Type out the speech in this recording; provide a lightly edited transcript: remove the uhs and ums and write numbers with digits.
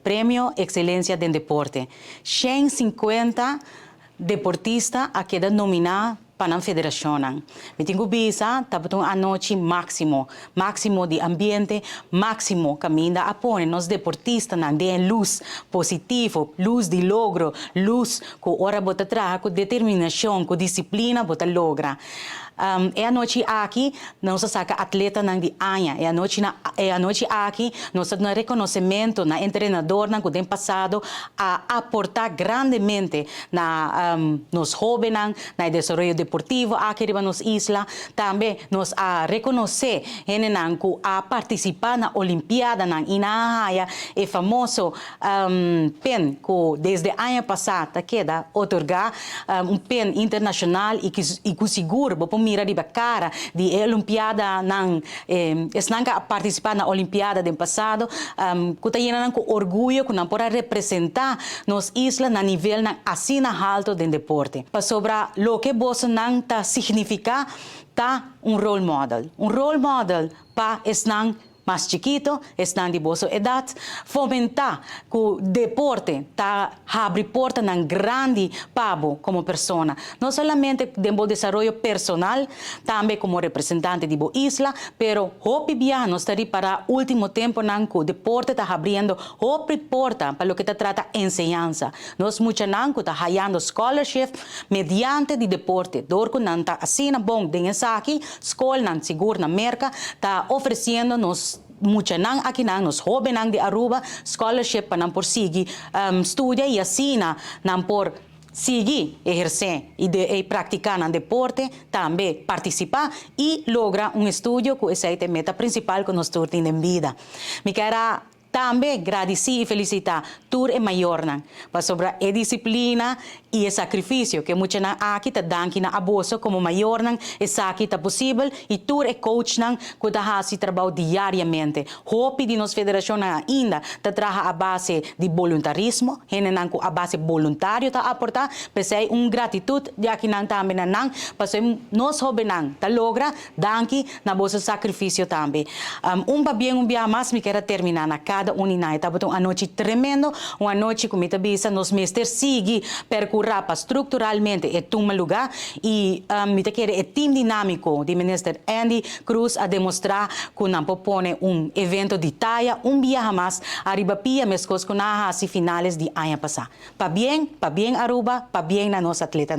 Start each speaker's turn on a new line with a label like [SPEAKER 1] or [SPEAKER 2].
[SPEAKER 1] Premio Excelencia del Deporte. 150 deportistas a queda nominada para a federação. Me tenho visa, tabatong anoche máximo de ambiente, máximo caminho a pôr nos deportistas não deem luz positivo, luz de logro, luz com hora bota traga, com determinação, com disciplina bota logra. É a noite aqui, não se saca atleta não de anha. É a noite aqui, nós temos reconhecimento na treinador na que tem passado a aportar grandemente na nos jovens, na desenvolvimento deportivo aqui em nossa isla. Também nos a reconhecer eles que a participar na Olimpiada na Inahaia, é famoso pen que desde o ano passado queda otorgar pen internacional e que seguro mira de cara de Olimpiada não esnanca participar na Olimpiada do passado que tem com orgulho que não pode representar nos isla na nível na assim alto do deporte para sobre lo que você não tá significa tá role model para esnan mais chiquito, estão de boa idade, fomentar que o deporte abre porta na grande pabo como pessoa, não somente do desenvolvimento personal, também como representante de boa isla, pero hopi bia nós estamos para o último tempo na que o deporte está abrindo hopi porta para o que trata enseñanza. Nós muita não que está hallando scholarship mediante de deporte, dor que não está assim bom de aqui, escola não seguro na merca, está oferecendo nos mucha nang aqui nang nos jovens nang de Aruba scholarship para não por seguir estudia e assina não por seguir exercer e praticar no deporte também participar e lograr estudo que essa é a meta principal que nós temos em vida. Me quero também agradecer e felicitar tur e maior para sobre a disciplina e o sacrifício que muitos aqui está dando na abuso como maior essa aqui está possível e tur e coach que está fazendo trabalho diariamente. Hope de nossa federação ainda está trabalhando a base de voluntarismo, a base voluntário está aportar, mas é gratitude de aqui também para nós jovens está logra danke na bolsa sacrifício também. Bem mais me quero terminar na cada unidade. Estava uma noite tremendo, uma noite que me avisa nos mestres seguir percorrer para estruturalmente um lugar e me quero o time dinâmico de ministro Andy Cruz a demonstrar que não propõe evento de talla, dia mais arriba pia mescos com as finales de ano passado. Para bem Aruba, para bem na nossa atleta